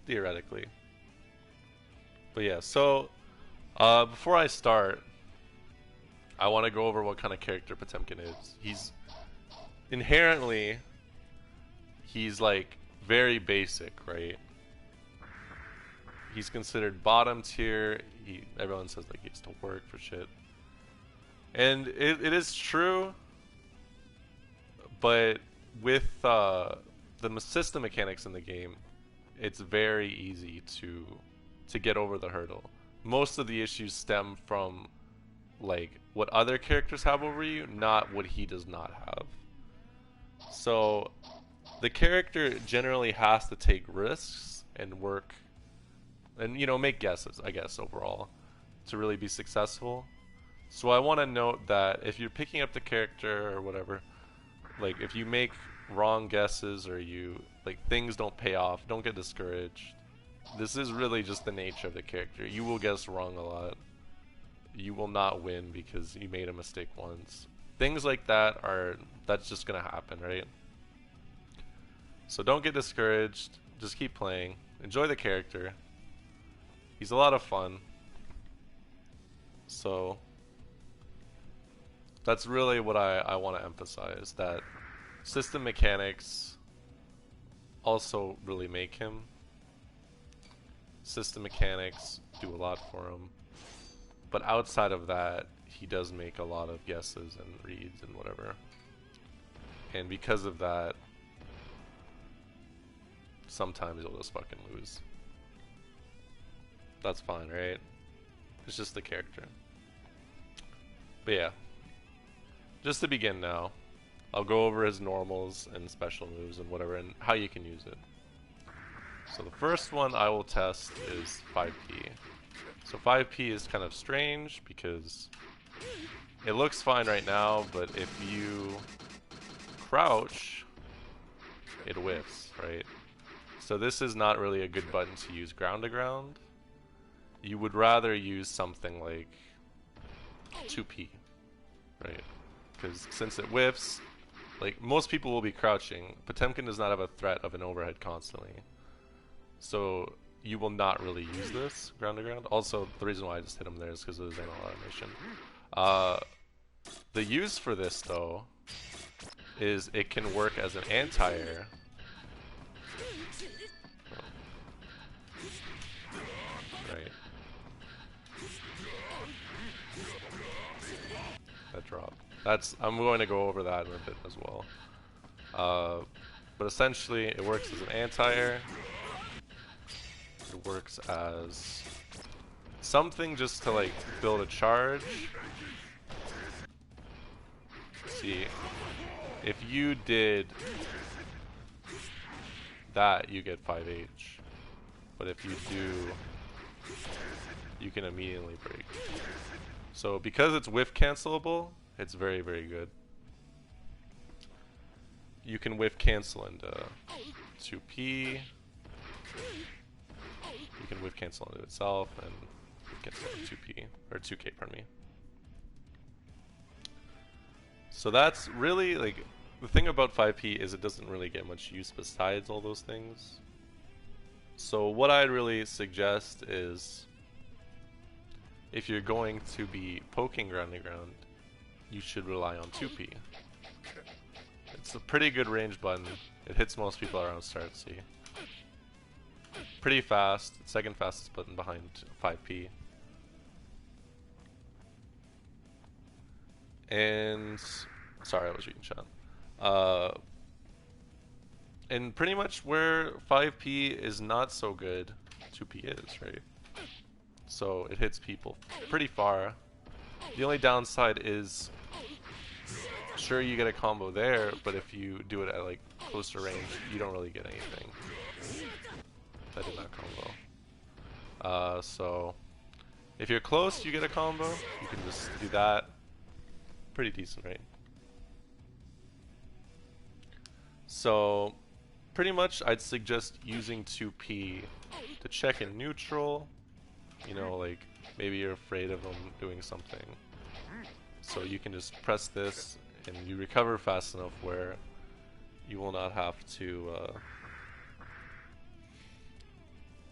theoretically. But yeah, so before I start, I want to go over what kind of character Potemkin is. He's inherently, he's like very basic, right? He's considered bottom tier. Everyone says like he has to work for shit, and it is true. But with the system mechanics in the game, it's very easy to get over the hurdle. Most of the issues stem from like what other characters have over you, not what he does not have. So the character generally has to take risks and work and make guesses, I guess, overall to really be successful. So I want to note that if you're picking up the character or whatever, like if you make wrong guesses or things don't pay off, don't get discouraged. This is really just the nature of the character. You will guess wrong a lot. You will not win because you made a mistake once. Things like that's just gonna happen, right? So don't get discouraged. Just keep playing. Enjoy the character. He's a lot of fun. So that's really what I want to emphasize, that system mechanics also really make him. System mechanics do a lot for him. But outside of that, he does make a lot of guesses and reads and whatever. And because of that, sometimes he'll just fucking lose. That's fine, right? It's just the character. But yeah. Just to begin now, I'll go over his normals and special moves and whatever and how you can use it. So the first one I will test is 5P. So 5P is kind of strange because it looks fine right now, but if you crouch, it whiffs, right? So this is not really a good button to use ground to ground. You would rather use something like 2P, right? Because since it whiffs, like most people will be crouching. Potemkin does not have a threat of an overhead constantly. So you will not really use this ground to ground. Also, the reason why I just hit him there is because of his anal animation. The use for this though is it can work as an anti-air. Right. That drop. I'm going to go over that in a bit as well. But essentially, it works as an anti-air. It works as something just to like build a charge. See, if you did that, you get 5H. But if you do, you can immediately break. So because it's whiff cancelable, it's very, very good. You can whiff cancel into 2P. You can whiff cancel into itself and cancel into 2P, or 2K, pardon me. So that's really, like, the thing about 5P is it doesn't really get much use besides all those things. So what I'd really suggest is, if you're going to be poking ground to ground, you should rely on 2P. It's a pretty good range button. It hits most people around start C. Pretty fast. Second fastest button behind 5P. And sorry, I was reading chat. And pretty much where 5P is not so good, 2P is, right? So it hits people pretty far. The only downside is, sure, you get a combo there, but if you do it at like closer range, you don't really get anything. That did not combo. So if you're close, you get a combo. You can just do that. Pretty decent, right? So pretty much I'd suggest using 2P to check in neutral. You know, like maybe you're afraid of them doing something. So you can just press this and you recover fast enough where you will not have to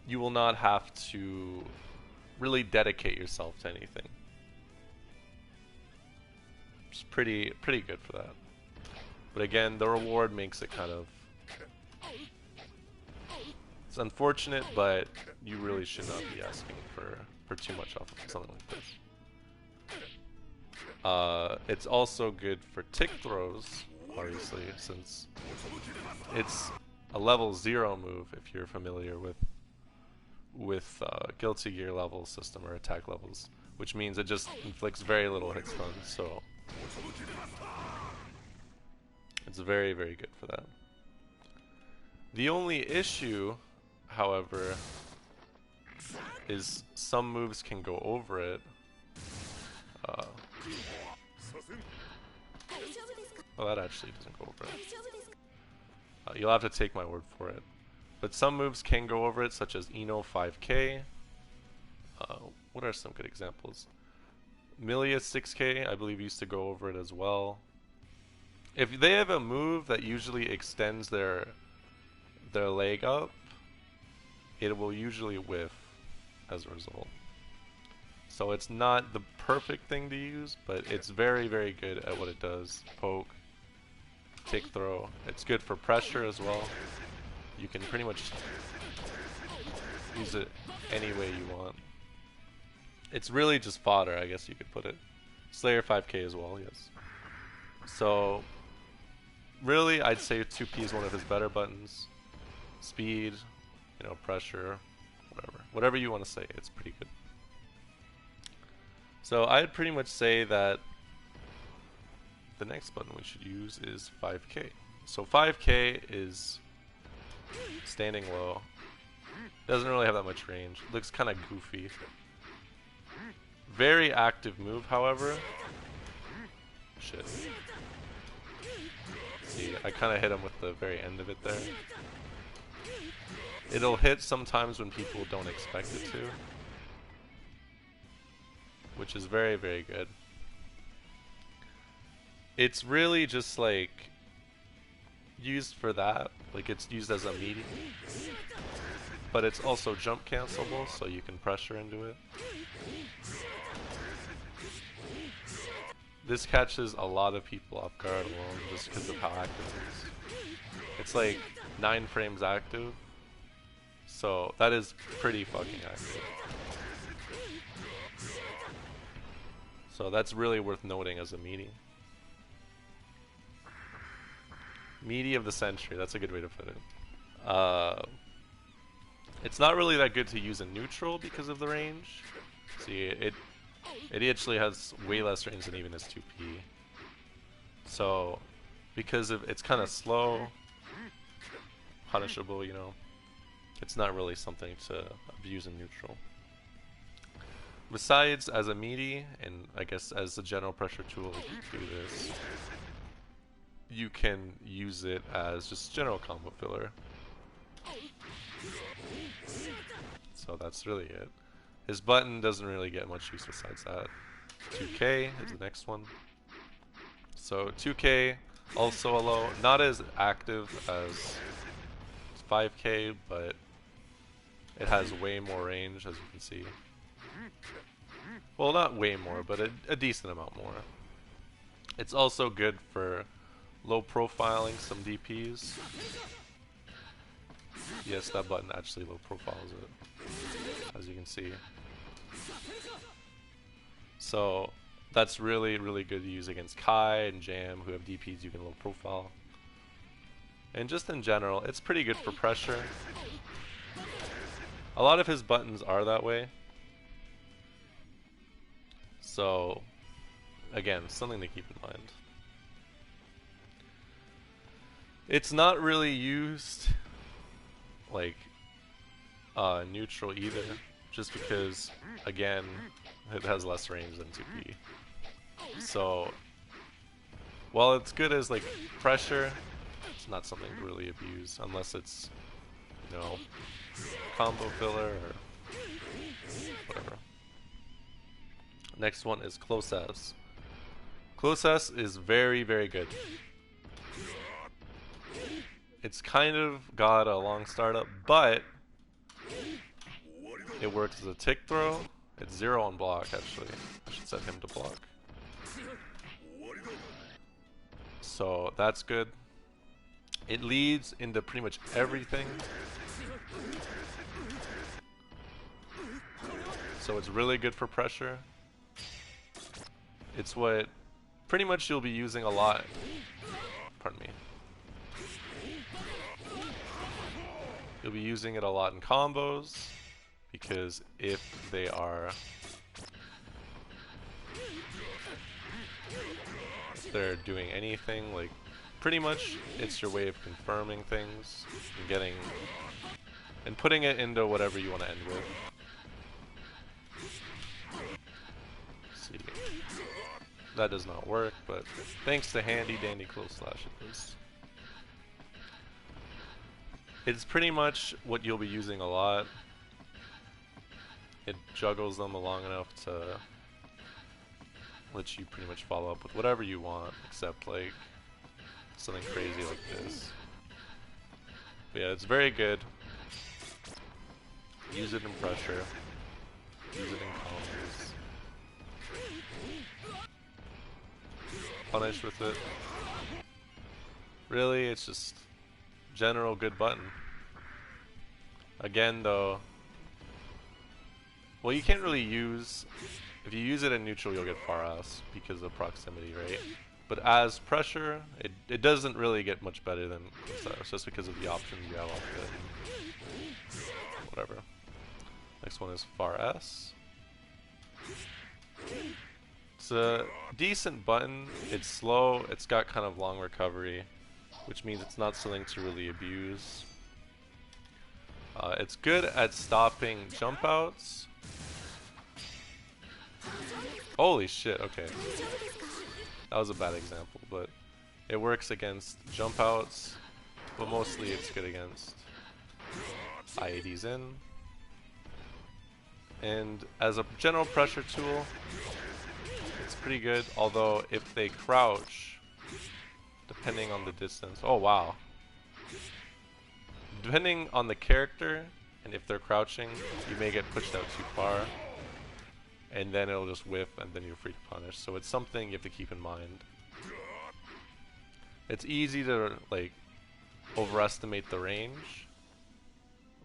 you will not have to really dedicate yourself to anything. It's pretty good for that. But again, the reward makes it kind of... It's unfortunate, but you really should not be asking for too much off of something like this. It's also good for tick throws, obviously, since it's a level 0 move if you're familiar with Guilty Gear level system or attack levels, which means it just inflicts very little hit stun, so it's very good for that. The only issue, however, is some moves can go over it. Well, that actually doesn't go over it. You'll have to take my word for it. But some moves can go over it, such as Eno 5k. What are some good examples? Milia 6k, I believe, used to go over it as well. If they have a move that usually extends their leg up, it will usually whiff as a result. So it's not the perfect thing to use, but it's very good at what it does. Poke, tick throw. It's good for pressure as well. You can pretty much use it any way you want. It's really just fodder, I guess you could put it. Slayer 5k as well, yes. So really, I'd say 2P is one of his better buttons. Speed, you know, pressure, whatever you want to say, it's pretty good. So I'd pretty much say that the next button we should use is 5k. So 5k is standing low. Doesn't really have that much range. Looks kind of goofy. Very active move, however. Shit. See, I kind of hit him with the very end of it there. It'll hit sometimes when people don't expect it to, which is very good. It's really just like used for that, like it's used as a medium, but it's also jump cancelable, so you can pressure into it. This catches a lot of people off guard alone just because of how active it is. It's like 9 frames active, so that is pretty fucking active. So that's really worth noting as a meaty. Meaty of the century, that's a good way to put it. It's not really that good to use in neutral because of the range. See, it actually has way less range than even his 2P. So, because of it's kind of slow, punishable, you know, it's not really something to abuse in neutral. Besides, as a meaty, and I guess as a general pressure tool, you can do this. You can use it as just general combo filler. So that's really it. His button doesn't really get much use besides that. 2k is the next one. So 2k, also a low, not as active as 5k, but it has way more range, as you can see. Well, not way more, but a decent amount more. It's also good for low profiling some DPs. Yes, that button actually low profiles it, as you can see. So that's really good to use against Kai and Jam, who have DPs you can low profile. And just in general, it's pretty good for pressure. A lot of his buttons are that way. So again, something to keep in mind. It's not really used like neutral either, just because again it has less range than 2P. So while it's good as like pressure, it's not something to really abuse unless it's, you know, combo filler or whatever. Next one is Close S. Close S is very good. It's kind of got a long startup, but It works as a tick throw. It's 0 on block, actually. I should set him to block. So that's good. It leads into pretty much everything. So it's really good for pressure. It's what pretty much you'll be using a lot. Pardon me. You'll be using it a lot in combos, because if they're doing anything, like pretty much it's your way of confirming things and putting it into whatever you want to end with. See, that does not work, but thanks to handy dandy close slash it does. It's pretty much what you'll be using a lot. It juggles them long enough to let you pretty much follow up with whatever you want, except like something crazy like this. But yeah, it's very good. Use it in pressure. Use it in combos. Punish with it. Really, it's just general good button. Again though, well, you can't really use, if you use it in neutral you'll get far ass because of proximity, right? But as pressure, it doesn't really get much better than Osiris, just because of the options you have off it. Whatever. Next one is far S. It's a decent button. It's slow. It's got kind of long recovery, which means it's not something to really abuse. It's good at stopping jump outs. Holy shit, okay. That was a bad example, but it works against jump outs, but mostly it's good against IADs in. And as a general pressure tool, it's pretty good, although if they crouch, depending on the distance, oh wow. Depending on the character, and if they're crouching, you may get pushed out too far, and then it'll just whiff, and then you're free to punish. So it's something you have to keep in mind. It's easy to like overestimate the range,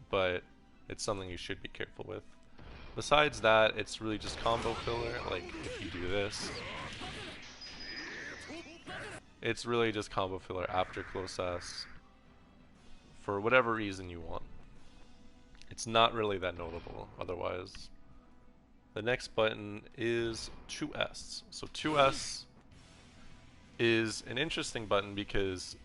but it's something you should be careful with. Besides that, it's really just combo filler. Like if you do this, it's really just combo filler after close S for whatever reason you want. It's not really that notable otherwise. The next button is 2S. So 2S is an interesting button because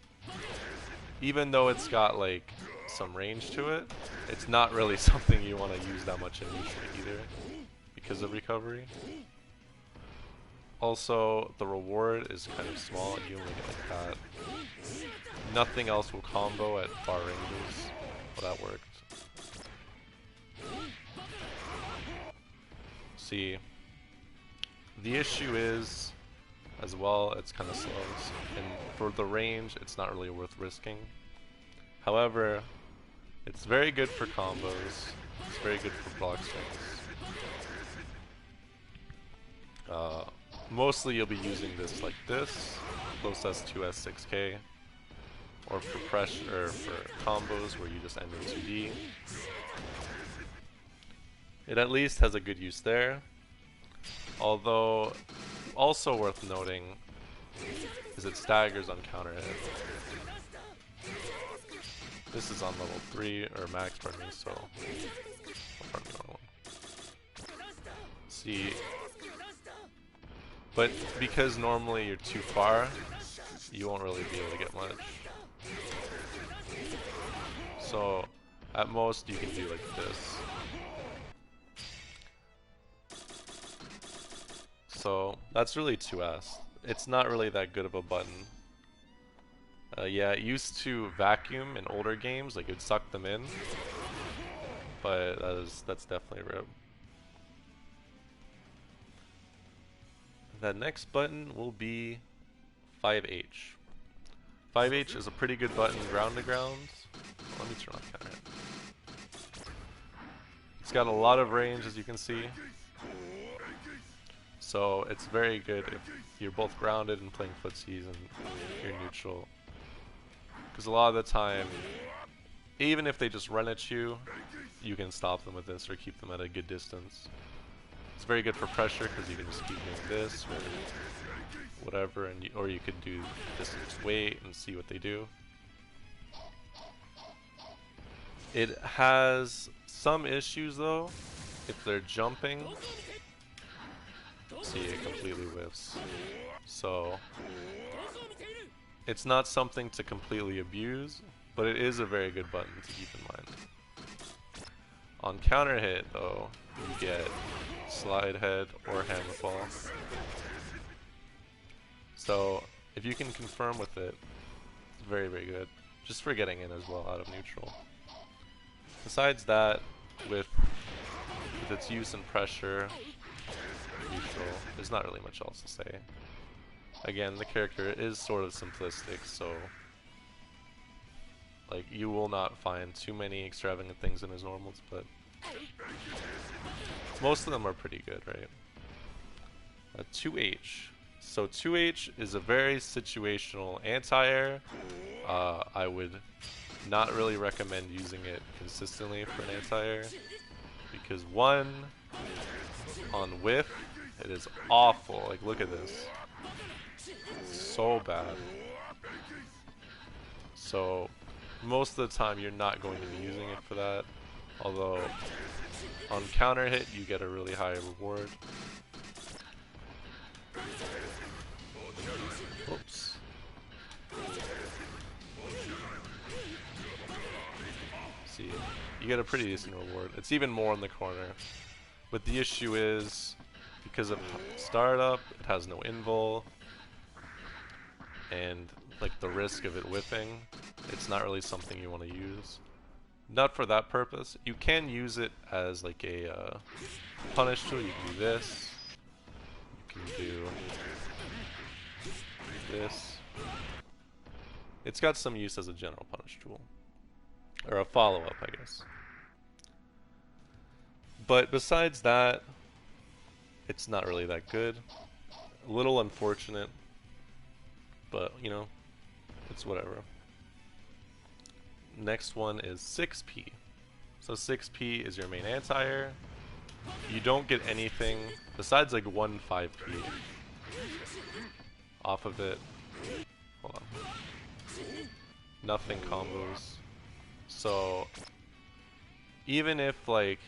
even though it's got like some range to it, it's not really something you want to use that much in neutral either because of recovery. Also, the reward is kind of small. You only get like that. Nothing else will combo at far ranges. Well, that worked. See, the issue is, as well, it's kind of slow, and for the range, it's not really worth risking. However, it's very good for combos. It's very good for block strings. Mostly, you'll be using this like this, close S2S 6K, or for pressure, or for combos where you just end in 2D. It at least has a good use there. Although, also worth noting is it staggers on counter hit. This is on level 3, or max, pardon me, so... Oh, pardon me, wrong one. See... But because normally you're too far, you won't really be able to get much. So, at most you can do like this. So, that's really 2S. It's not really that good of a button. Yeah, it used to vacuum in older games, like it would suck them in. But that's definitely rib. The next button will be 5H. 5H is a pretty good button ground to ground. Let me turn off counter hit. It's got a lot of range, as you can see. So it's very good if you're both grounded and playing footsies and you're neutral. Because a lot of the time, even if they just run at you, you can stop them with this or keep them at a good distance. It's very good for pressure because you can just keep doing this or whatever, and or you could do just wait and see what they do. It has some issues though. If they're jumping, see, it completely whiffs. So it's not something to completely abuse, but it is a very good button to keep in mind. On counter hit though, you get slide head or hammer fall. So if you can confirm with it, it's very, very good. Just for getting in as well out of neutral. Besides that, with its use and pressure, neutral, there's not really much else to say. Again, the character is sort of simplistic, so like you will not find too many extravagant things in his normals, but most of them are pretty good, right? 2H. So 2H is a very situational anti-air. I would not really recommend using it consistently for an anti-air because one, on whiff, it is awful. Like, look at this. It's so bad. So most of the time you're not going to be using it for that. Although on counter hit you get a really high reward. Oops. See, you get a pretty decent reward. It's even more in the corner. But the issue is, because of startup, it has no invul, and like the risk of it whiffing, it's not really something you want to use. Not for that purpose. You can use it as like a punish tool. You can do this. You can do this. It's got some use as a general punish tool. Or a follow-up, I guess. But besides that, it's not really that good. A little unfortunate, but you know, it's whatever. Next one is 6P. So 6P is your main anti-air. You don't get anything besides like one 5P off of it. Hold on. Nothing combos. So even if like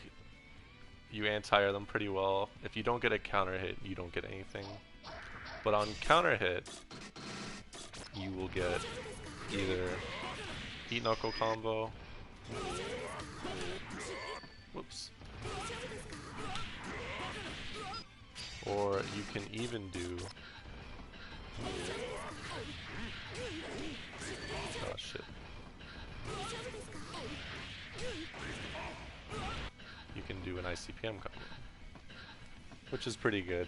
you anti-air them pretty well, if you don't get a counter hit, you don't get anything. But on counter hit, you will get either Heat Knuckle combo. Whoops. Or you can even do... Oh shit. You can do an ICPM combo, which is pretty good.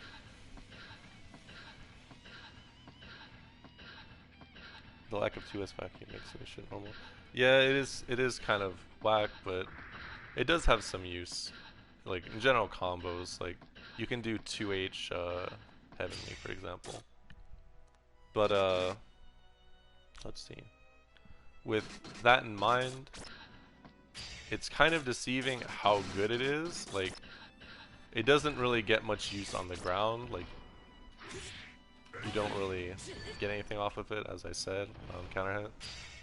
The lack of 2S vacuum makes this shit normal. Yeah, it is kind of whack, but it does have some use. Like in general combos, like you can do 2H Heavenly, for example. But let's see. With that in mind, it's kind of deceiving how good it is. Like, it doesn't really get much use on the ground. Like, you don't really get anything off of it, as I said, on counter hit.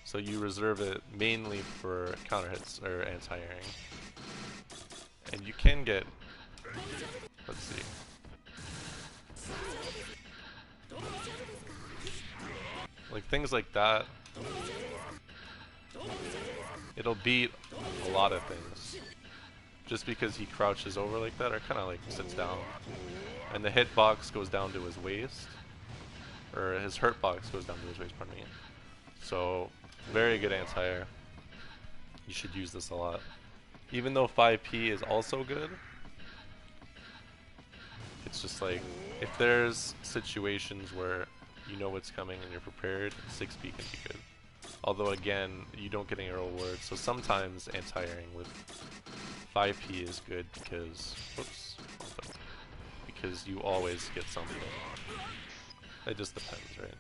So you reserve it mainly for counter hits or anti-airing. And you can get, let's see. Like things like that, it'll beat a lot of things. Just because he crouches over like that, or kind of like sits down. And the hitbox goes down to his waist. Or his hurt box goes down to his waist, pardon me. So, very good anti-air. You should use this a lot. Even though 5P is also good, it's just like, if there's situations where you know what's coming and you're prepared, 6P can be good. Although again, you don't get any reward, so sometimes anti-airing with 5P is good because, whoops, because you always get something. It just depends, right?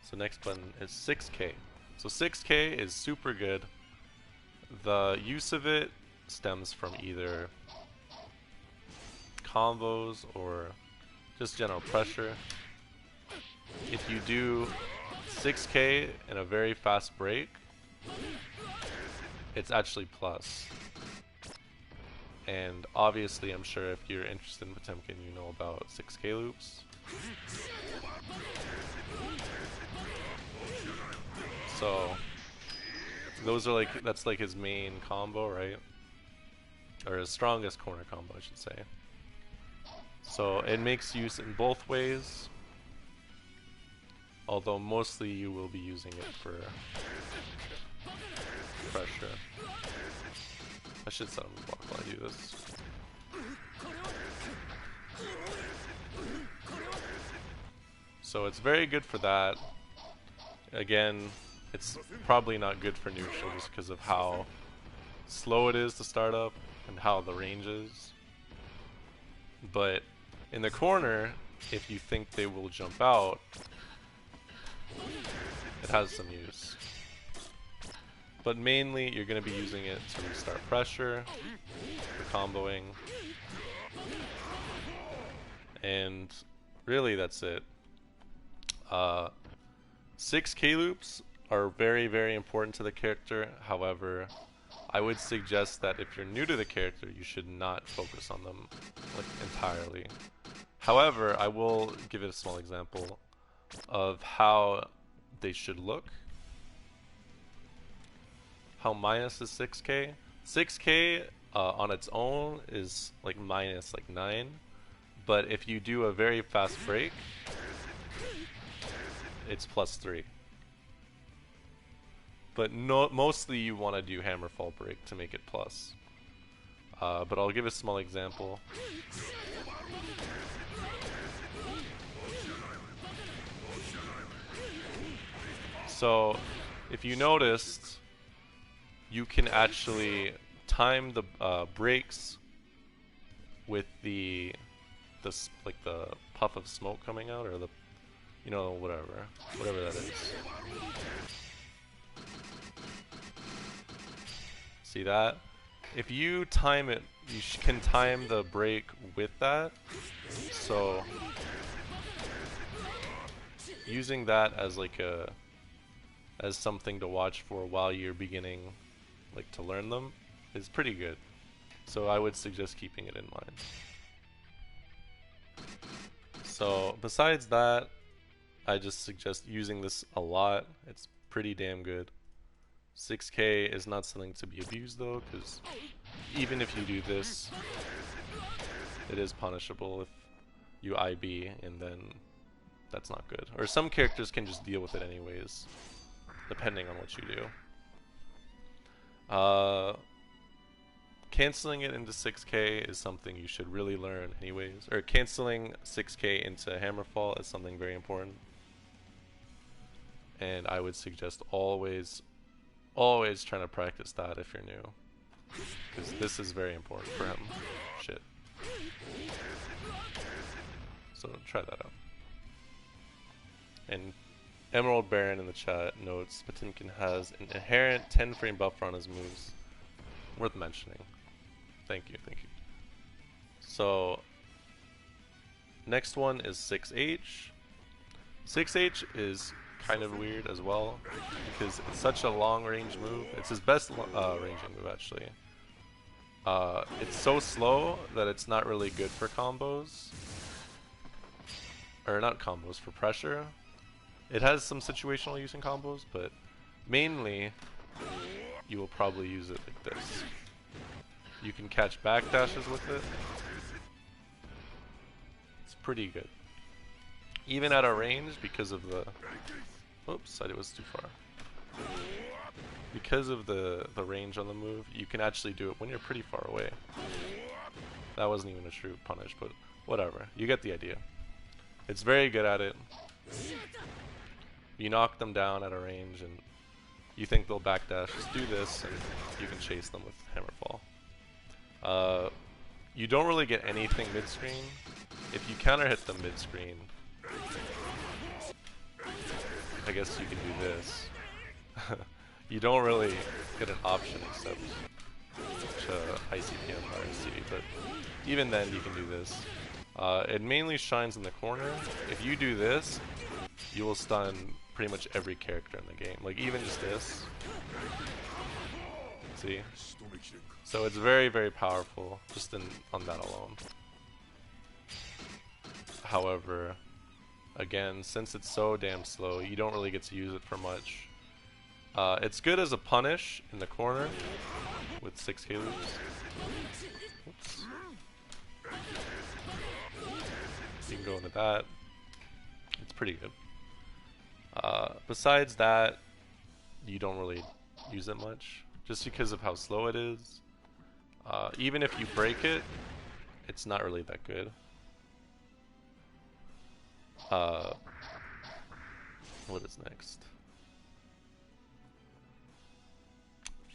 So next button is 6K. So 6K is super good. The use of it stems from either combos or just general pressure. If you do 6K in a very fast break, it's actually plus. And obviously, I'm sure if you're interested in Potemkin, you know about 6K loops. So those are like, that's like his main combo, right? Or his strongest corner combo, I should say. So it makes use in both ways, although mostly you will be using it for pressure. I should set him to block while I do this. So it's very good for that. Again, it's probably not good for neutral just because of how slow it is to start up and how the range is. But in the corner, if you think they will jump out, it has some use. But mainly, you're going to be using it to restart pressure, for comboing, and really that's it. 6K loops are very, very important to the character. However, I would suggest that if you're new to the character, you should not focus on them like entirely. However, I will give it a small example of how they should look. How minus is 6K. 6K on its own is like minus like 9, but if you do a very fast break, it's plus 3. But mostly you want to do hammer fall break to make it plus. But I'll give a small example. So if you noticed, you can actually time the breaks with the puff of smoke coming out, or the, you know, whatever that is. See that? If you time it, you can time the break with that. So using that as like as something to watch for while you're beginning like to learn them is pretty good. So I would suggest keeping it in mind. So besides that, I just suggest using this a lot. It's pretty damn good. 6K is not something to be abused though, because even if you do this, it is punishable if you IB, and then that's not good. Or some characters can just deal with it anyways, depending on what you do. Canceling it into 6K is something you should really learn anyways. Or canceling 6K into Hammerfall is something very important. And I would suggest always trying to practice that if you're new. Because this is very important for him. Shit. So try that out. And Emerald Baron in the chat notes Potemkin has an inherent 10 frame buffer on his moves. Worth mentioning. Thank you, thank you. So next one is 6H. 6H is kind of weird as well because it's such a long range move. It's his best ranging move actually. It's so slow that it's not really good for combos. Or not combos, for pressure. It has some situational use in combos, but mainly you will probably use it like this. You can catch backdashes with it. It's pretty good. Even at a range, because of the... Oops, it was too far. Because of the range on the move, you can actually do it when you're pretty far away. That wasn't even a true punish, but whatever. You get the idea. It's very good at it. You knock them down at a range and you think they'll backdash, just do this and you can chase them with Hammerfall. You don't really get anything mid-screen. If you counter hit them mid-screen, I guess you can do this. You don't really get an option except ICPM RC, but even then you can do this. It mainly shines in the corner. If you do this, you will stun pretty much every character in the game. Like even just this. See? So it's very, very powerful just on that alone. However, again, since it's so damn slow, you don't really get to use it for much. It's good as a punish in the corner with 6k loops. Oops. You can go into that. It's pretty good. Besides that, you don't really use it much, just because of how slow it is. Even if you break it, it's not really that good. What is next?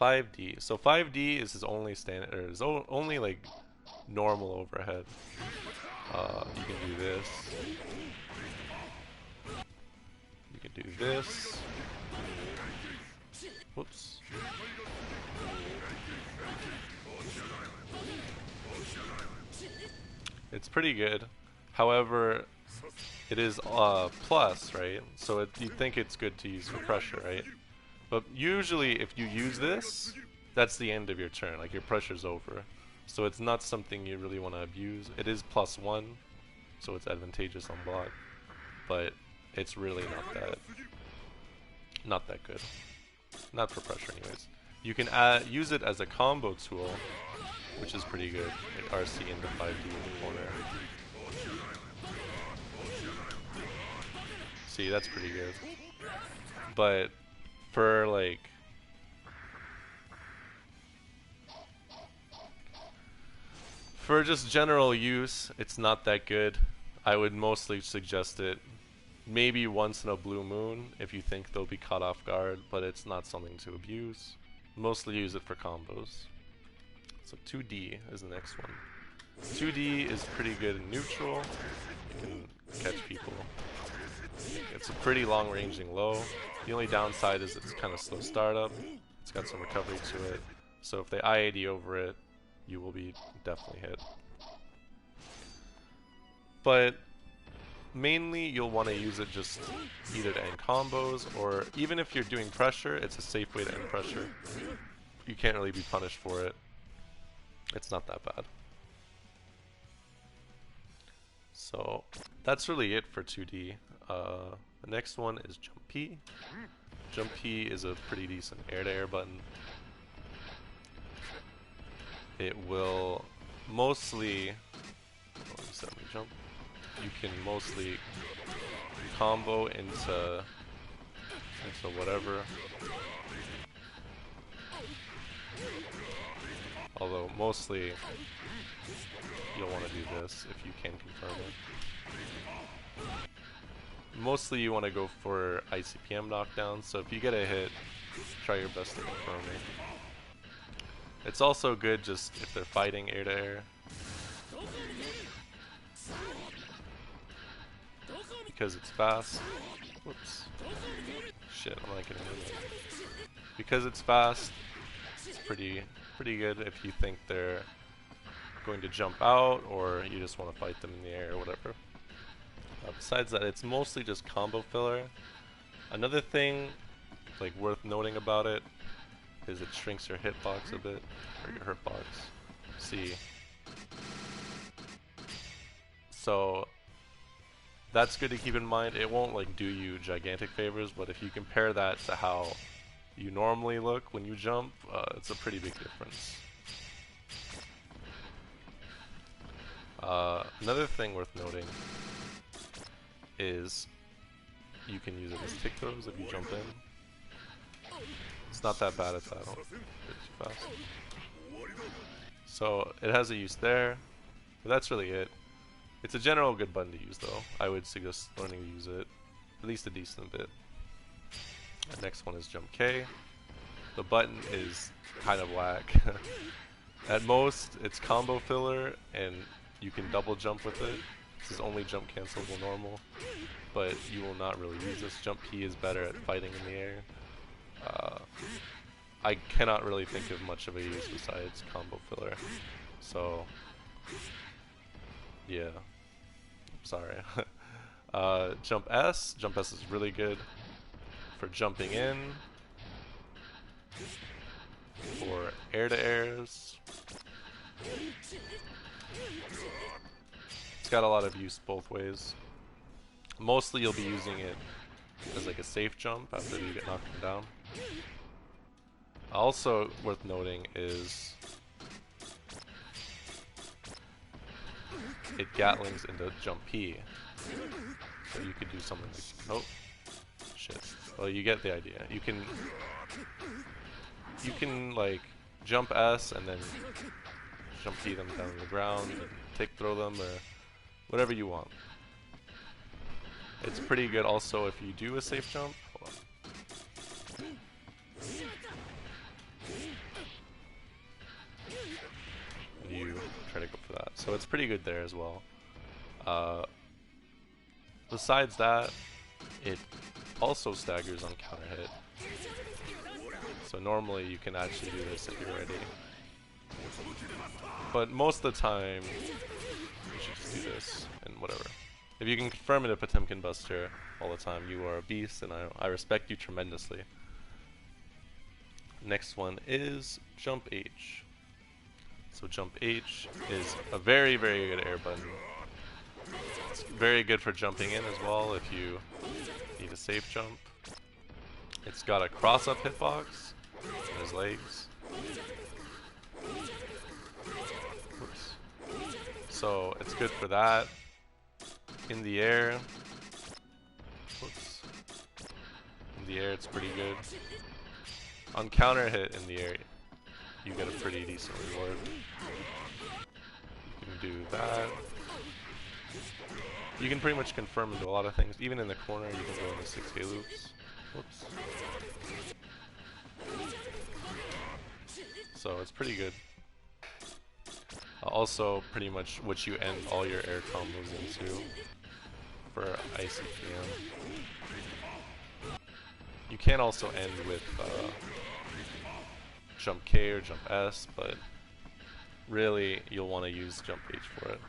5D. So 5D is his only standard, or his only like normal overhead. You can do this. You can do this. Whoops. It's pretty good. However, it is plus, right? So you'd think it's good to use for pressure, right? But usually if you use this, that's the end of your turn. Like your pressure's over. So it's not something you really want to abuse. It is +1, so it's advantageous on block. But it's really not that good. Not for pressure anyways. You can use it as a combo tool, which is pretty good. Like RC into 5D in the corner. See, that's pretty good. But for like just general use, it's not that good. I would mostly suggest it maybe once in a blue moon if you think they'll be caught off guard, but it's not something to abuse. Mostly use it for combos. So 2D is the next one. 2D is pretty good in neutral. You can catch people. It's a pretty long ranging low. The only downside is it's kind of slow startup. It's got some recovery to it. So if they I-80 over it, you will be definitely hit. But mainly you'll want to use it just either to end combos, or even if you're doing pressure, it's a safe way to end pressure. You can't really be punished for it. It's not that bad. So that's really it for 2D. The next one is Jump P. Jump P is a pretty decent air-to-air button. It will mostly, jump. You can mostly combo into whatever. Although mostly you'll want to do this if you can confirm it. Mostly you want to go for ICPM knockdown, so if you get a hit, try your best to confirm it. It's also good just if they're fighting air to air, because it's fast. Whoops. Shit, I'm not getting it. Because it's fast, it's pretty good if you think they're going to jump out or you just want to fight them in the air or whatever. Besides that, it's mostly just combo filler. Another thing like worth noting about it is it shrinks your hitbox a bit, or your hurt box. See. So that's good to keep in mind. It won't like do you gigantic favors, but if you compare that to how you normally look when you jump, it's a pretty big difference. Another thing worth noting is you can use it as tick throws if you jump in. It's not that bad at that. It's too fast. So it has a use there, but that's really it. It's a general good button to use though. I would suggest learning to use it at least a decent bit. The next one is Jump K. The button is kind of whack. At most, it's combo filler, and you can double jump with it. This is only jump cancelable normal, but you will not really use this. Jump P is better at fighting in the air. I cannot really think of much of a use besides combo filler. So, yeah. Sorry. Jump S. Jump S is really good for jumping in, for air-to-airs. It's got a lot of use both ways. Mostly you'll be using it as like a safe jump after you get knocked down. Also worth noting is it gatlings into jump P. So you could do something like, oh shit. Well, you get the idea. You can like jump S and then jump P them down to the ground and throw them or whatever you want. It's pretty good also if you do a safe jump. Hold on. You try to go for that. So it's pretty good there as well. Besides that, it also staggers on counter hit. So normally you can actually do this if you're ready. But most of the time, you should just do this and whatever. If you can confirm it a Potemkin Buster all the time, you are a beast, and I respect you tremendously. Next one is Jump H. So Jump H is a very, very good air button. It's very good for jumping in as well if you need a safe jump. It's got a cross-up hitbox on his legs. Oops. So it's good for that. In the air. Oops. In the air it's pretty good. On counter hit in the air, you get a pretty decent reward. You can do that. You can pretty much confirm into a lot of things. Even in the corner, you can go into 6K loops. Whoops. So it's pretty good. Also, pretty much what you end all your air combos into for ICPM. You can also end with Jump K or Jump S, but really you'll want to use Jump H for it.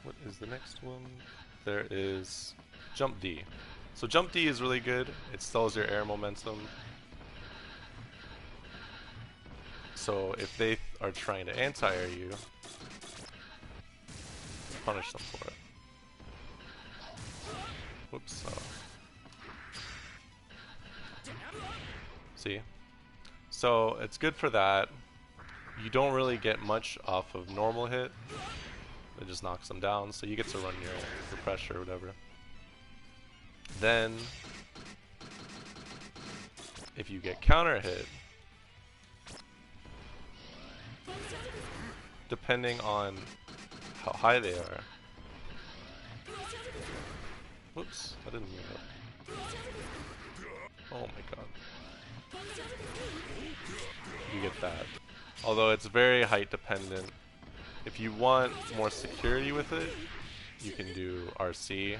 What is the next one? There is Jump D. So Jump D is really good. It stalls your air momentum. So if they are trying to anti-air you, punish them for it. Whoops. See? So it's good for that. You don't really get much off of normal hit. It just knocks them down, so you get to run your pressure or whatever. Then, if you get counter hit, depending on how high they are. Whoops, I didn't mean that. Oh my god. You get that. Although it's very height dependent. If you want more security with it, you can do RC.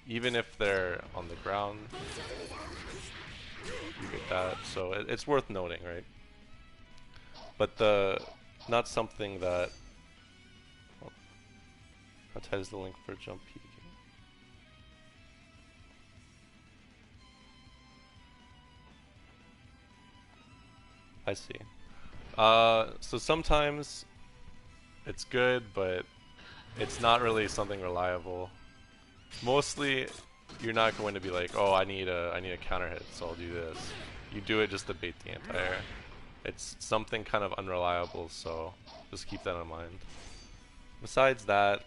Even if they're on the ground, you get that. So it's worth noting, right? But not something that... Oh, how tight is the link for Jump P? I see. So sometimes it's good, but it's not really something reliable. Mostly, you're not going to be like, oh, I need a counter hit, so I'll do this. You do it just to bait the anti-air. It's something kind of unreliable, so just keep that in mind. Besides that,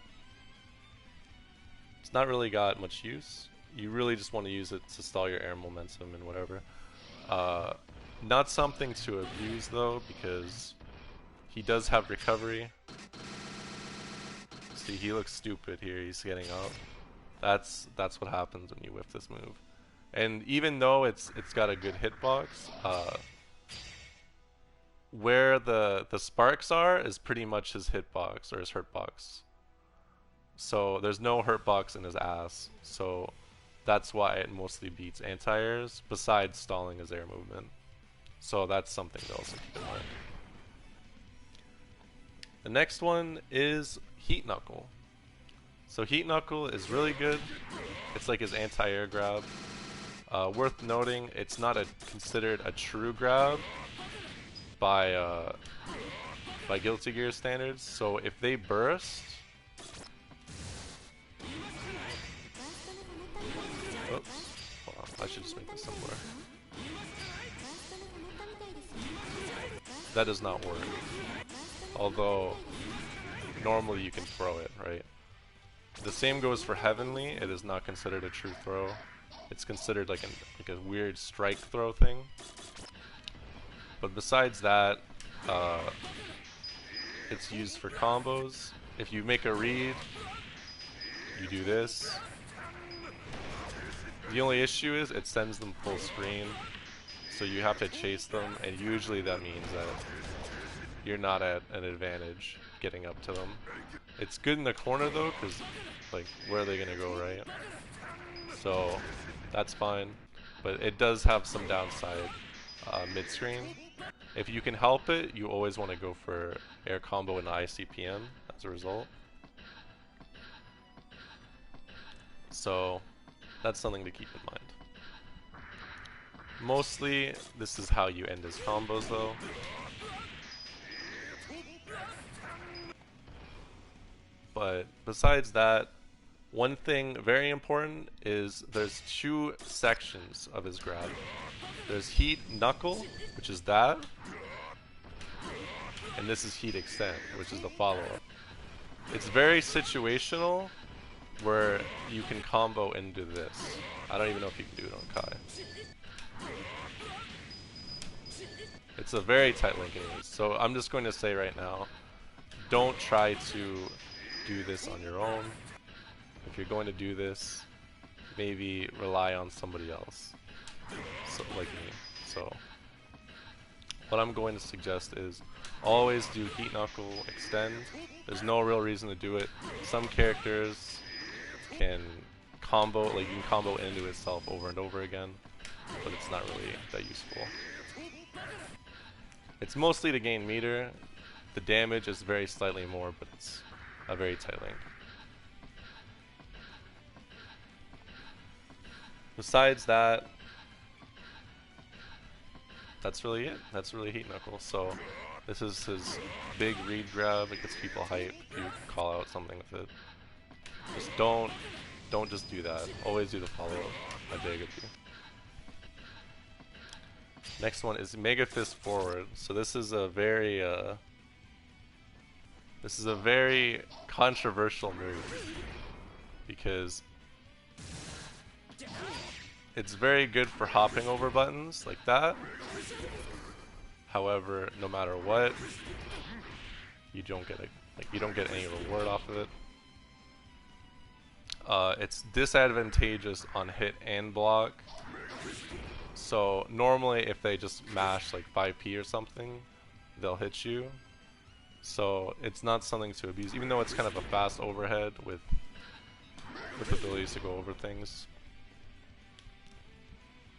it's not really got much use. You really just want to use it to stall your air momentum and whatever. Not something to abuse though, because he does have recovery. See, he looks stupid here. He's getting up. That's what happens when you whiff this move. And even though it's got a good hitbox, where the sparks are is pretty much his hitbox or his hurtbox. So there's no hurtbox in his ass. So that's why it mostly beats anti-airs, besides stalling his air movement. So that's something to also keep in mind. The next one is Heat Knuckle. So Heat Knuckle is really good. It's like his anti-air grab. Worth noting, it's not considered a true grab by Guilty Gear standards. So if they burst, oops, hold on, I should just make this simpler. That does not work. Although normally you can throw it, right? The same goes for Heavenly. It is not considered a true throw. It's considered like a weird strike throw thing. But besides that, it's used for combos. If you make a read, you do this. The only issue is it sends them full screen, so you have to chase them, and usually that means that you're not at an advantage getting up to them. It's good in the corner though, because like where are they gonna go, right? So that's fine, but it does have some downside mid-screen. If you can help it, you always want to go for air combo and ICPM as a result. So that's something to keep in mind. Mostly, this is how you end his combos though. But besides that, one thing very important is there's two sections of his grab. There's Heat Knuckle, which is that, and this is Heat Extend, which is the follow-up. It's very situational, where you can combo into this. I don't even know if you can do it on Kai. It's a very tight link anyways, so I'm just going to say right now, don't try to do this on your own. If you're going to do this, maybe rely on somebody else, so, like me. So what I'm going to suggest is always do Heat Knuckle Extend. There's no real reason to do it. Some characters can combo, like you can combo into itself over and over again, but it's not really that useful. It's mostly to gain meter. The damage is very slightly more, but it's a very tight link. Besides that, that's really it. That's really Heat Knuckle. So this is his big read grab. It gets people hyped if you call out something with it. Just don't just do that. Always do the follow-up. I beg of you. Next one is Mega Fist Forward. So this is a very controversial move because it's very good for hopping over buttons like that. However, no matter what, you don't get any reward off of it. It's disadvantageous on hit and block. So normally if they just mash like 5p or something, they'll hit you. So it's not something to abuse, even though it's kind of a fast overhead with abilities to go over things.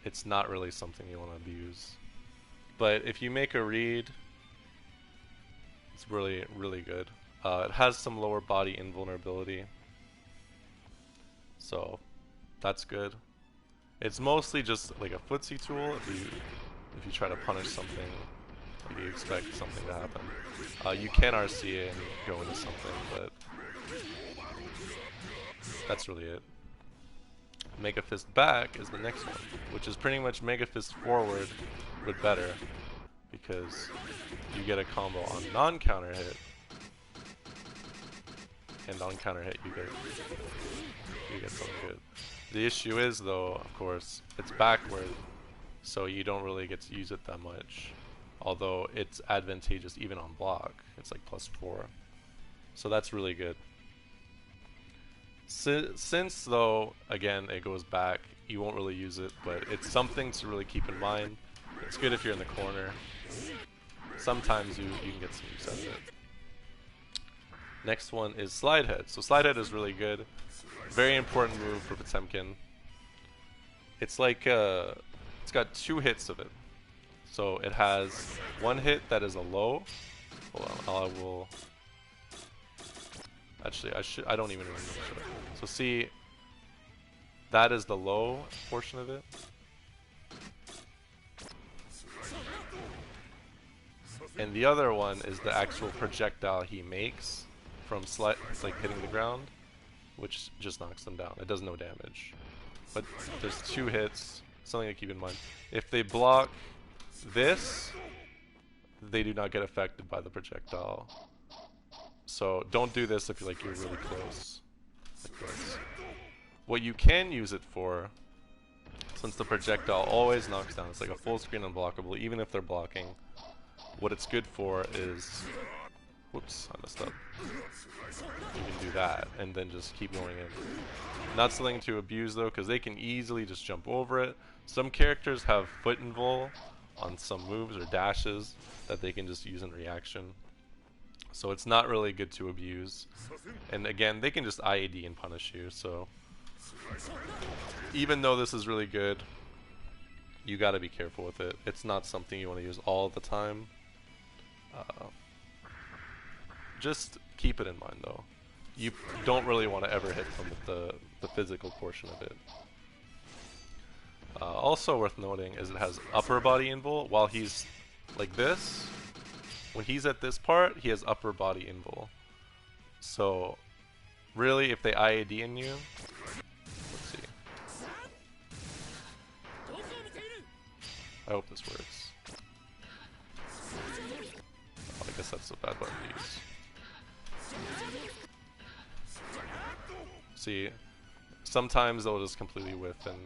It's not really something you want to abuse. But if you make a read, it's really, really good. It has some lower body invulnerability, so that's good. It's mostly just like a footsie tool if you try to punish something, like you expect something to happen. You can RC it and go into something, but that's really it. Mega Fist Back is the next one, which is pretty much Mega Fist Forward, but better, because you get a combo on non-counter hit, and on counter hit you get something good. The issue is though, of course, it's backward, so you don't really get to use it that much. Although it's advantageous even on block, it's like +4, so that's really good. Since though, again, it goes back, you won't really use it, but it's something to really keep in mind. It's good if you're in the corner. sometimes you can get some use out of it. Next one is Slide Head. So Slide Head is really good. Very important move for Potemkin. It's like, it's got 2 hits of it. So it has 1 hit that is a low. Hold on, I will... Actually, I don't even remember. So see, that is the low portion of it. And the other one is the actual projectile he makes from like hitting the ground, which just knocks them down. It does no damage. But there's 2 hits, something to keep in mind. If they block this, they do not get affected by the projectile. So don't do this if you're really close, like this. What you can use it for, since the projectile always knocks down, it's like a full screen unblockable, even if they're blocking. What it's good for is, whoops, I messed up. You can do that, and then just keep going in. Not something to abuse though, because they can easily just jump over it. Some characters have foot invul on some moves or dashes that they can just use in reaction. So it's not really good to abuse. And again, they can just IAD and punish you, so even though this is really good, you gotta be careful with it. It's not something you want to use all the time. Just keep it in mind though. You don't really want to ever hit them with the physical portion of it. Also worth noting is it has upper body invul while he's like this. When he's at this part, he has upper body invul. So really, if they IAD in you, let's see. I hope this works. Oh, I guess that's a bad button to use. See, sometimes they'll just completely whiff and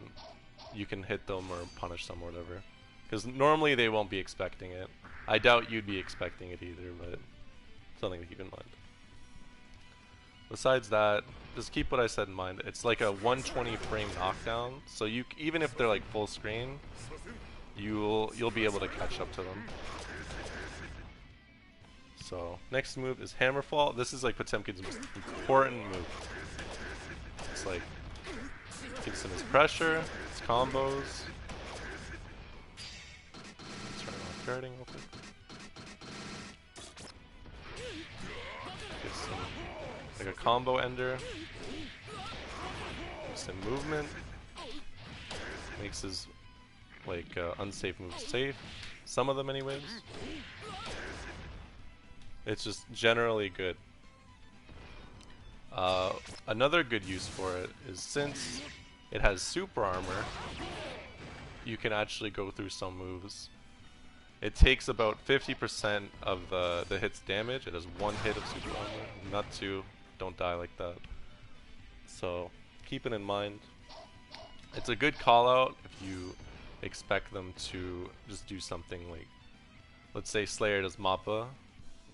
you can hit them or punish them or whatever. Because normally they won't be expecting it. I doubt you'd be expecting it either, but something to keep in mind. Besides that, just keep what I said in mind. It's like a 120 frame knockdown, so you even if they're like full screen, you'll be able to catch up to them. So next move is Hammerfall. This is like Potemkin's most important move. It's like gives him his pressure, his combos. Let's turn off guarding real quick. Gives him like a combo ender. Gives him movement. Makes his like unsafe moves safe. Some of them anyways. It's just generally good. Another good use for it is since it has super armor, you can actually go through some moves. It takes about 50% of the hit's damage. It has 1 hit of super armor, not 2. Don't die like that. So keep it in mind. It's a good call out if you expect them to just do something like, let's say Slayer does Mappa.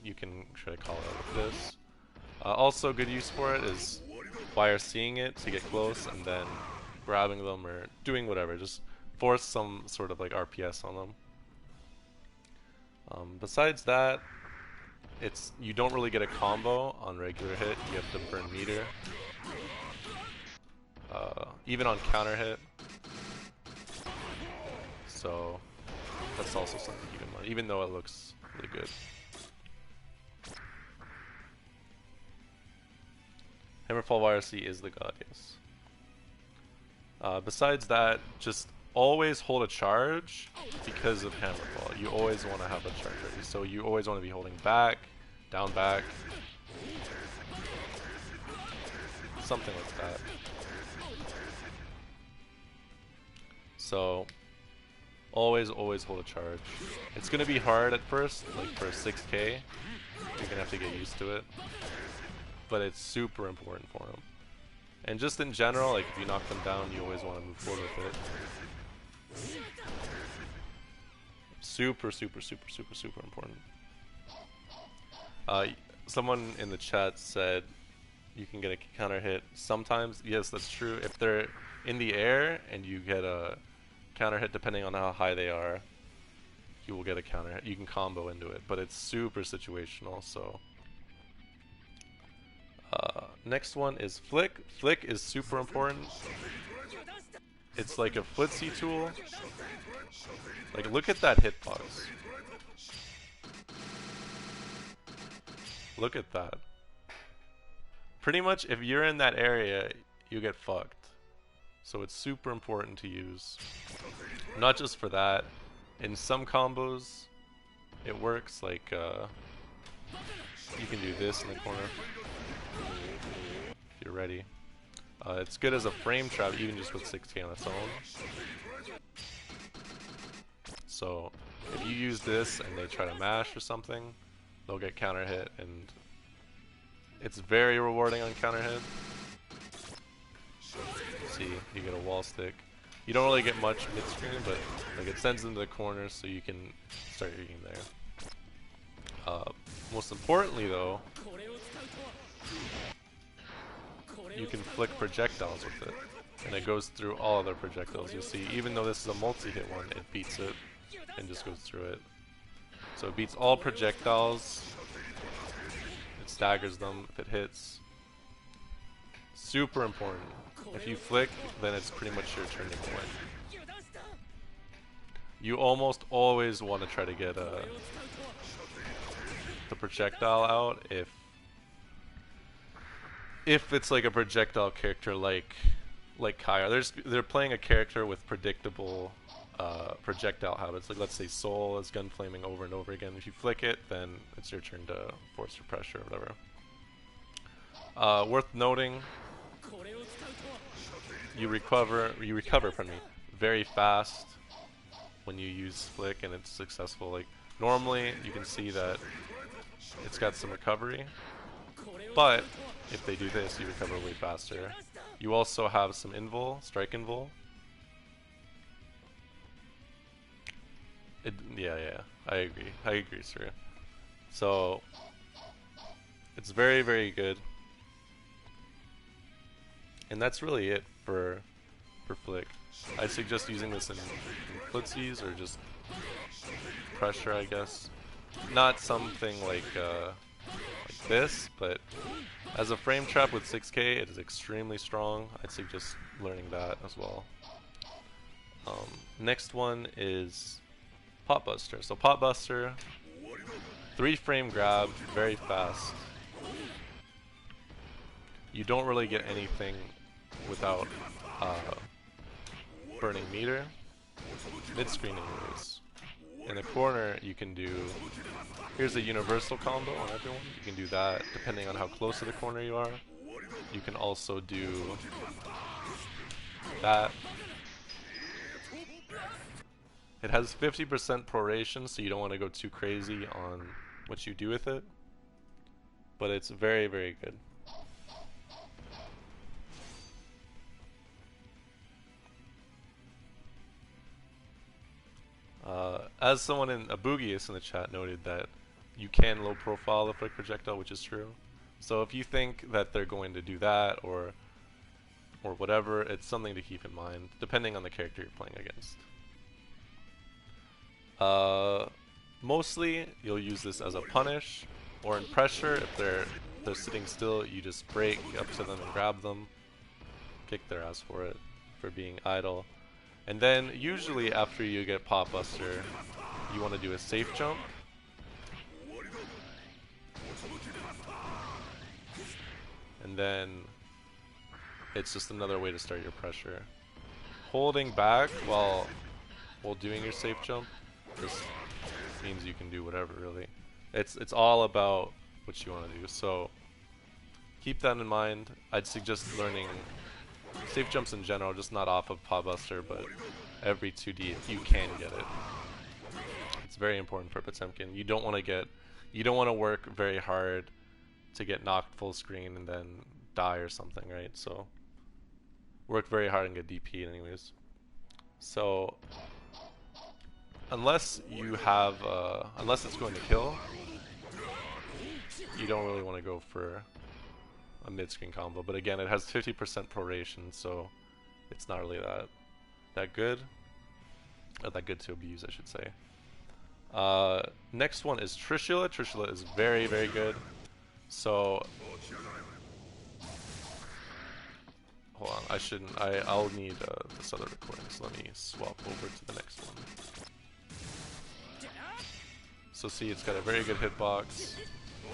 You can try to call out with this. Also good use for it is fire seeing it to get close and then grabbing them or doing whatever. Just force some sort of like RPS on them. Besides that, you don't really get a combo on regular hit. You have to burn meter. Even on counter hit. So that's also something to keep in mind, even though it looks really good. Hammerfall YRC is the god, yes. Besides that, just always hold a charge because of Hammerfall. You always want to have a charge ready, so you always want to be holding back, down back, something like that. So always hold a charge. It's going to be hard at first, like for 6k. You're going to have to get used to it. But it's super important for them. And just in general, like if you knock them down, you always want to move forward with it. Super important. Someone in the chat said you can get a counter hit sometimes. Yes, that's true. If they're in the air and you get a counter hit depending on how high they are, you will get a counter hit. You can combo into it, but it's super situational. So next one is flick. Flick is super important. It's like a footsie tool. Like, look at that hitbox. Look at that. Pretty much, if you're in that area, you get fucked. So it's super important to use. Not just for that. In some combos, it works. Like, you can do this in the corner. If you're ready. It's good as a frame trap, even just with 6k on its own. So, if you use this and they try to mash or something, they'll get counter hit, and it's very rewarding on counter hit. See, you get a wall stick. You don't really get much mid-screen, but like it sends them to the corner so you can start your game there. Most importantly though, you can flick projectiles with it, and it goes through all other projectiles. You'll see, even though this is a multi-hit one, it beats it and just goes through it. So it beats all projectiles. It staggers them if it hits. Super important. If you flick, then it's pretty much your turn to win. You almost always want to try to get the projectile out if it's like a projectile character like Kaya. They're playing a character with predictable projectile habits. Like, let's say Soul is gun flaming over and over again. If you flick it, then it's your turn to force your pressure or whatever. Worth noting, you recover pardon me, very fast when you use flick and it's successful. Like, normally you can see that it's got some recovery, but if they do this, you recover way faster. You also have some invul, strike invul. Yeah, I agree, sir. So it's very, very good, and that's really it for flick. I suggest using this in footsies or just pressure, I guess. Not something like this, but as a frame trap with 6k, it is extremely strong. I'd suggest learning that as well. Next one is Pot Buster. So Pot Buster, 3-frame grab, very fast. You don't really get anything without burning meter. Mid-screen anyways. In the corner, you can do, here's a universal combo on everyone. You can do that depending on how close to the corner you are. You can also do that. It has 50% proration, so you don't want to go too crazy on what you do with it. But it's very, very good. As someone in Abugius in the chat noted that you can low profile the flick projectile, which is true. So if you think that they're going to do that or whatever, it's something to keep in mind, depending on the character you're playing against. Mostly you'll use this as a punish or in pressure. If they're sitting still, you just break up to them and grab them, kick their ass for it, for being idle. And then usually after you get Pot Buster, you want to do a safe jump. And then it's just another way to start your pressure. Holding back while doing your safe jump just means you can do whatever, really. It's all about what you want to do. So keep that in mind. I'd suggest learning safe jumps in general, just not off of Pot Buster, but every 2D if you can get it. It's very important for Potemkin. You don't want to work very hard to get knocked full screen and then die or something, right? So work very hard and get DP anyways. So unless you have unless it's going to kill, you don't really want to go for a mid-screen combo. But again, it has 50% proration, so it's not really that good. Or that good to abuse, I should say. Next one is Trishula. Trishula is very, very good. So, hold on, I shouldn't, I'll need this other recording, so let me swap over to the next one. So see, it's got a very good hitbox.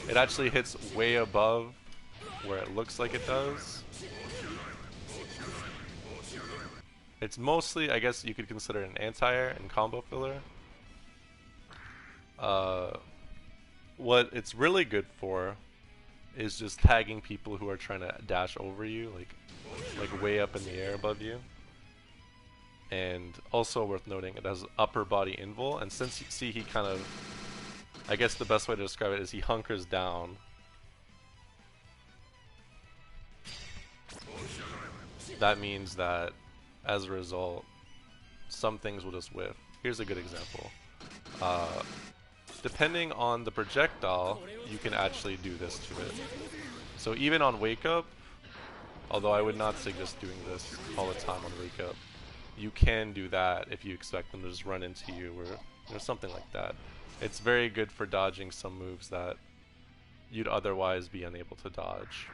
It actually hits way above where it looks like it does. It's mostly, I guess you could consider an anti-air and combo filler. What it's really good for is just tagging people who are trying to dash over you, like way up in the air above you. And also worth noting, it has upper body invul, and since you see he kind of, I guess the best way to describe it is he hunkers down. That means that as a result, some things will just whiff. Here's a good example. Depending on the projectile, you can actually do this to it. So even on Wake Up, although I would not suggest doing this all the time on Wake Up, you can do that if you expect them to just run into you or something like that. It's very good for dodging some moves that you'd otherwise be unable to dodge.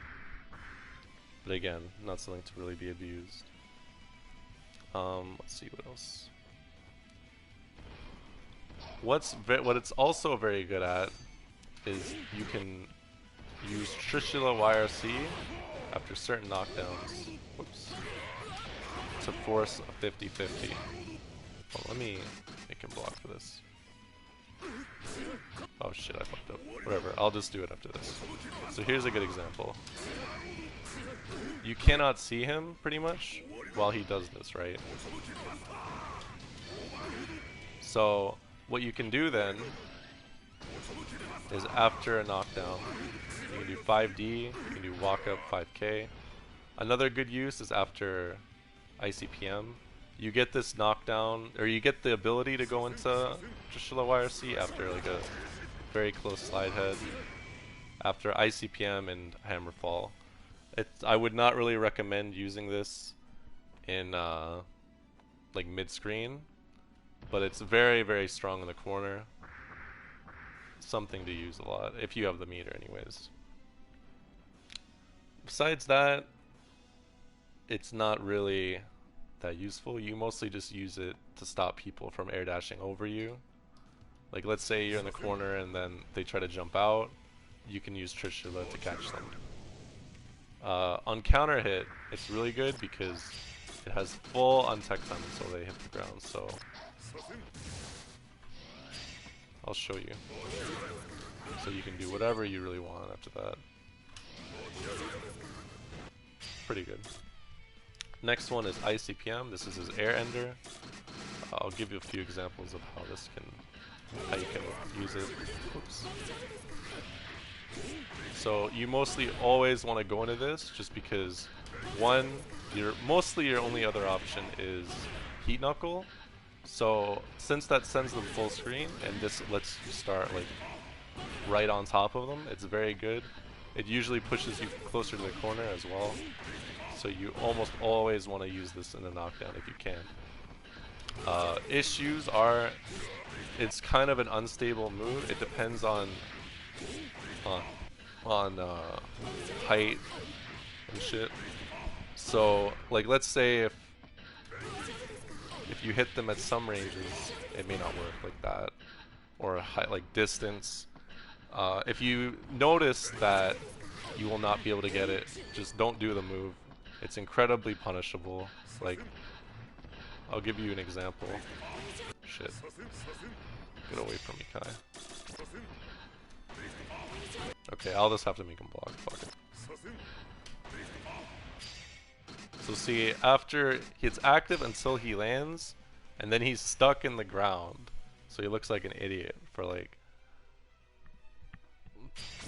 But again, not something to really be abused. Let's see what else. What it's also very good at is you can use Trishula YRC after certain knockdowns, whoops, to force a 50-50. Well, let me make him block for this. Oh shit, I fucked up. Whatever, I'll just do it after this. So here's a good example. You cannot see him, pretty much, while he does this, right? So what you can do then is after a knockdown, you can do 5D, you can do walk up 5k. Another good use is after ICPM. You get this knockdown, or you get the ability to go into Trishula YRC after like a very close slide head, after ICPM and Hammerfall. I would not really recommend using this in like mid-screen, but it's very, very strong in the corner. Something to use a lot, if you have the meter anyways. Besides that, it's not really that useful. You mostly just use it to stop people from air dashing over you. Like let's say you're in the corner and then they try to jump out, you can use Trishula to catch them. On counter hit, it's really good because it has full untech time until they hit the ground, so I'll show you. So you can do whatever you really want after that. Pretty good. Next one is ICPM. This is his air ender. I'll give you a few examples of how you can use it. Oops. So you mostly always want to go into this just because one, your only other option is Heat Knuckle. So since that sends them full screen and this lets you start like right on top of them, it's very good. It usually pushes you closer to the corner as well. So you almost always want to use this in a knockdown if you can. Issues are, it's kind of an unstable move. It depends on height and shit. So like let's say if you hit them at some ranges, it may not work like that, or like distance. If you notice that you will not be able to get it, just don't do the move. It's incredibly punishable. Like, I'll give you an example. Shit. Get away from me, Kai. Okay, I'll just have to make him block. Fuck it. So see, after it's active until he lands, and then he's stuck in the ground. So he looks like an idiot for like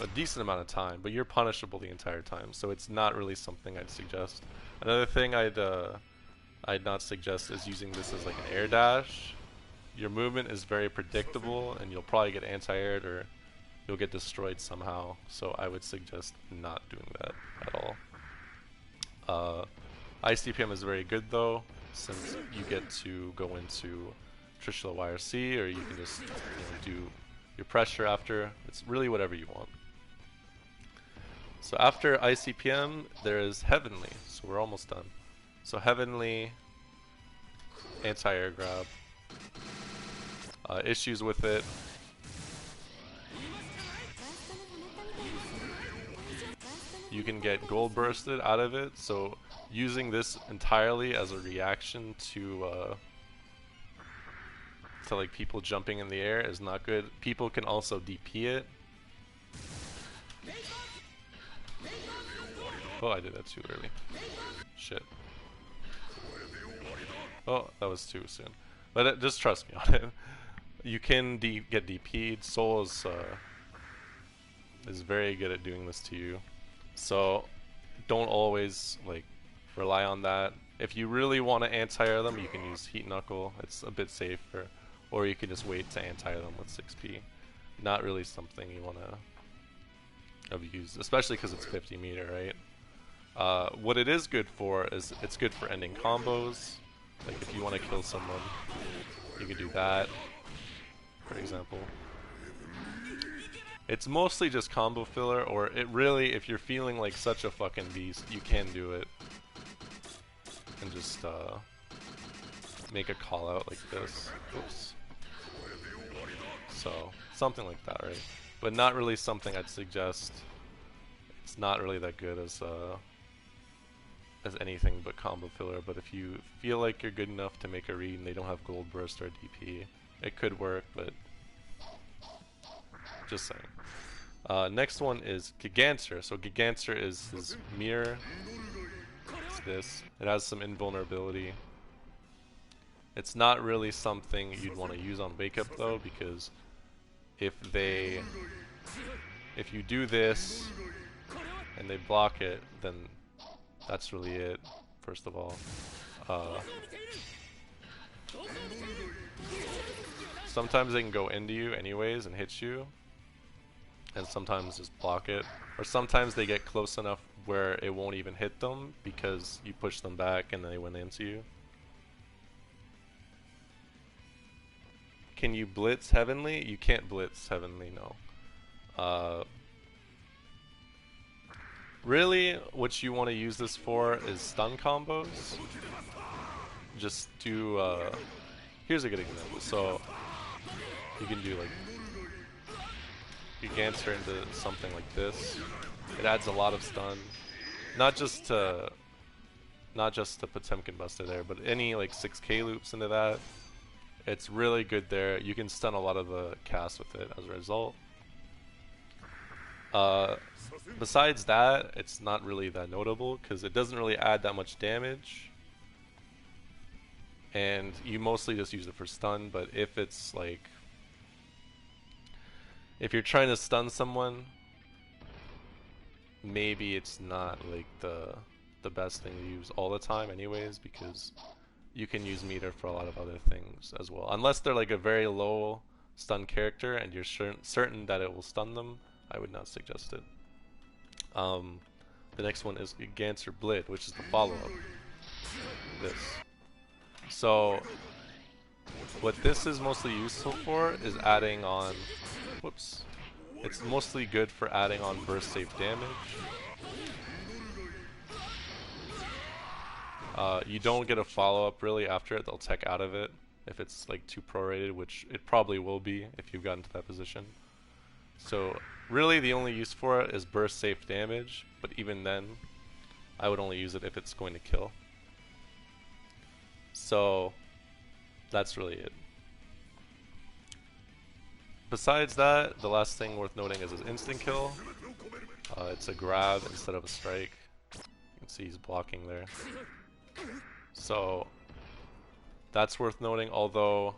a decent amount of time, but you're punishable the entire time, so it's not really something I'd suggest. Another thing I'd not suggest is using this as like an air dash. Your movement is very predictable, and you'll probably get anti-aired or you'll get destroyed somehow, so I would suggest not doing that at all. ICPM is very good though, since you get to go into traditional YRC, or you can just do your pressure after. It's really whatever you want. So after ICPM, there is Heavenly. So we're almost done. So Heavenly, anti-air grab. Issues with it. You can get gold bursted out of it, so using this entirely as a reaction to like people jumping in the air is not good. People can also DP it. Oh, I did that too early. Shit. Oh, that was too soon. But just trust me on it. You can get DP'd. Soul is very good at doing this to you. So don't always like rely on that. If you really want to anti-air them, you can use Heat Knuckle. It's a bit safer. Or you can just wait to anti-air them with 6p. Not really something you want to abuse, especially because it's 50 meter, right? What it is good for is it's good for ending combos. Like if you want to kill someone, you can do that, for example. It's mostly just combo filler, or it really, if you're feeling like such a fucking beast, you can do it. And just make a call out like this. Oops. So, something like that, right? But not really something I'd suggest. It's not really that good as anything but combo filler, but if you feel like you're good enough to make a read and they don't have gold burst or DP, it could work, but just saying. Next one is Gigantor. So Gigantor is his mirror. It's this. It has some invulnerability. It's not really something you'd want to use on Wake Up though, because if you do this and they block it, then that's really it, first of all. Sometimes they can go into you anyways and hit you, and sometimes just block it. Or sometimes they get close enough where it won't even hit them because you push them back and they went into you. Can you blitz Heavenly? You can't blitz Heavenly, no. Really, what you want to use this for is stun combos. Just do, here's a good example. So, you can do like, Gigantor into something like this. It adds a lot of stun. Not just to Potemkin Buster there, but any like 6k loops into that. It's really good there. You can stun a lot of the cast with it as a result. Besides that, it's not really that notable because it doesn't really add that much damage. And you mostly just use it for stun, but if it's like, if you're trying to stun someone, maybe it's not like the best thing to use all the time anyways, because you can use meter for a lot of other things as well. Unless they're like a very low stun character and you're certain that it will stun them, I would not suggest it. The next one is Gigantor Blit, which is the follow-up. This. So, what this is mostly useful for is adding on... Whoops. It's mostly good for adding on burst safe damage. You don't get a follow-up really after it. They'll tech out of it if it's like too prorated, which it probably will be if you've gotten to that position. So really the only use for it is burst safe damage, but even then I would only use it if it's going to kill. So that's really it. Besides that, the last thing worth noting is his instant kill. It's a grab instead of a strike. You can see he's blocking there. So that's worth noting, although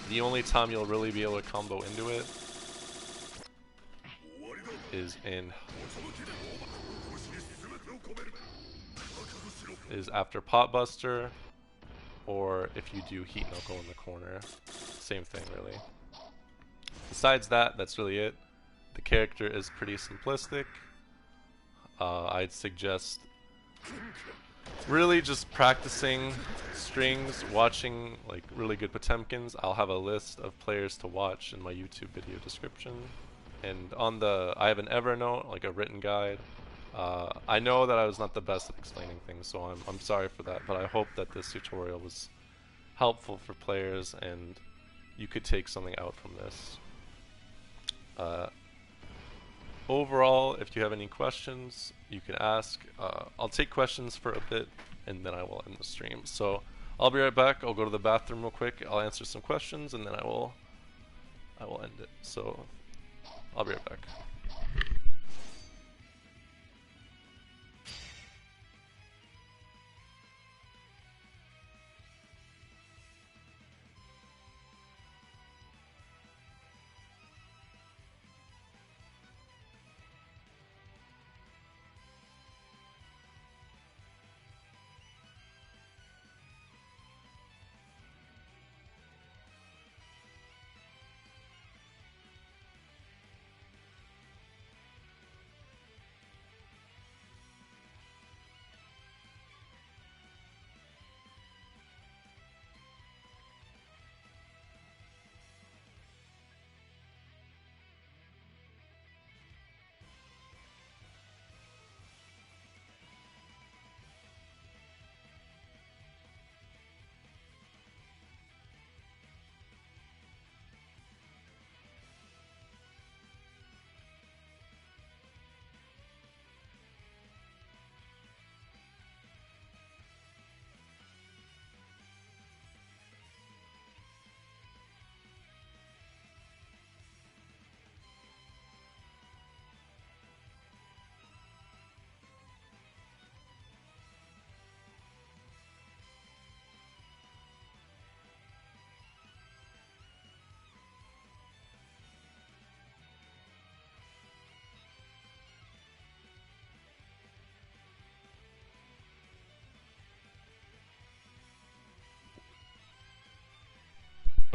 the only time you'll really be able to combo into it is after Pot Buster, or if you do Heat Knuckle in the corner. Same thing really. Besides that, that's really it. The character is pretty simplistic. I'd suggest really just practicing strings, watching like really good Potemkins. I'll have a list of players to watch in my YouTube video description. And on the, I have an Evernote, like a written guide. I know that I was not the best at explaining things, so I'm sorry for that, but I hope that this tutorial was helpful for players and you could take something out from this. Overall, if you have any questions, you can ask. I'll take questions for a bit, and then I will end the stream. So I'll be right back. I'll go to the bathroom real quick. I'll answer some questions, and then I will end it. So I'll be right back.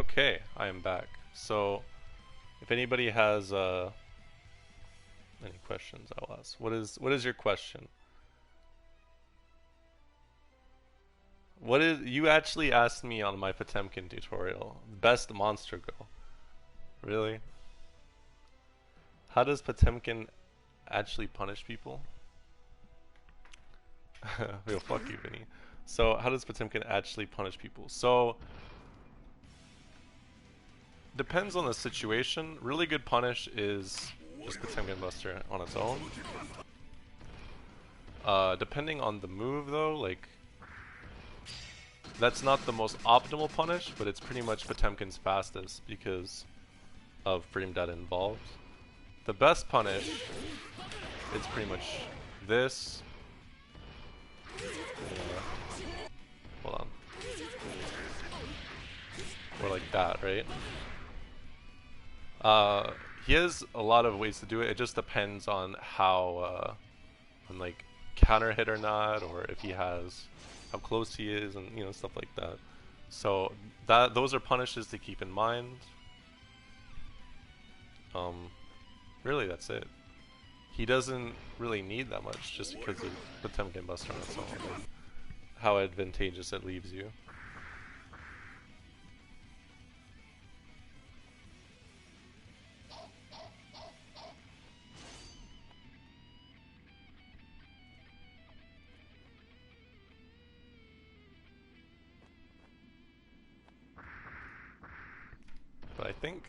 Okay, I am back. So if anybody has any questions, I will ask. What is your question? What is, you actually asked me on my Potemkin tutorial, best monster go. Really? How does Potemkin actually punish people? Yo, fuck you, Vinny. So how does Potemkin actually punish people? So depends on the situation. Really good punish is just Potemkin Buster on its own. Depending on the move though, like that's not the most optimal punish, but it's pretty much Potemkin's fastest because of frame data involved. The best punish is pretty much this. Hold on. Or like that, right? He has a lot of ways to do it. It just depends on how, on like counter hit or not, or if he has how close he is, and you know, stuff like that. So those are punishes to keep in mind. Really, that's it. He doesn't really need that much just because of Potemkin Buster on its own, and how advantageous it leaves you. But I think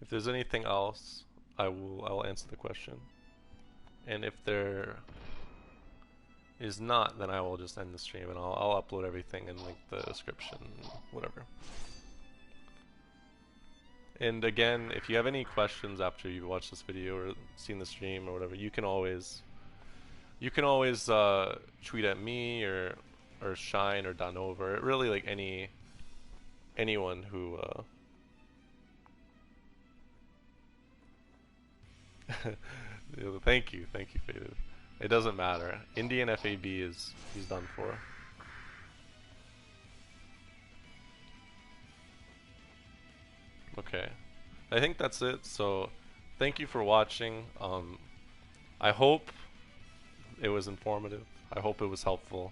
if there's anything else, I'll answer the question. And if there is not, then I will just end the stream and I'll upload everything in like the description, whatever. And again, if you have any questions after you've watched this video or seen the stream or whatever, you can always tweet at me or Shine or Danover. Really, like anyone who thank you, Faded. It doesn't matter. Indian FAB he's done for. Okay, I think that's it. So, thank you for watching. I hope it was informative. I hope it was helpful.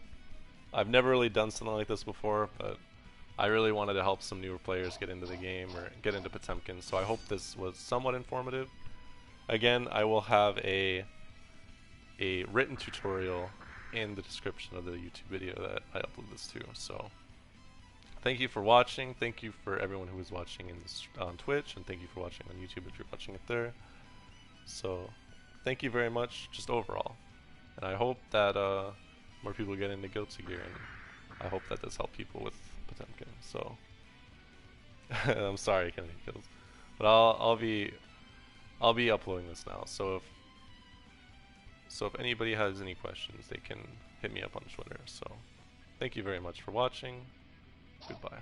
I've never really done something like this before, but I really wanted to help some newer players get into the game or get into Potemkin, so I hope this was somewhat informative. Again, I will have a written tutorial in the description of the YouTube video that I upload this to. So thank you for watching. Thank you for everyone who is watching on Twitch, and thank you for watching on YouTube if you're watching it there. So thank you very much, just overall. And I hope that more people get into Guilty Gear, and I hope that does help people with Potemkin. So I'm sorry I can't make kills, but I'll be uploading this now. So if anybody has any questions, they can hit me up on Twitter. So thank you very much for watching. Goodbye.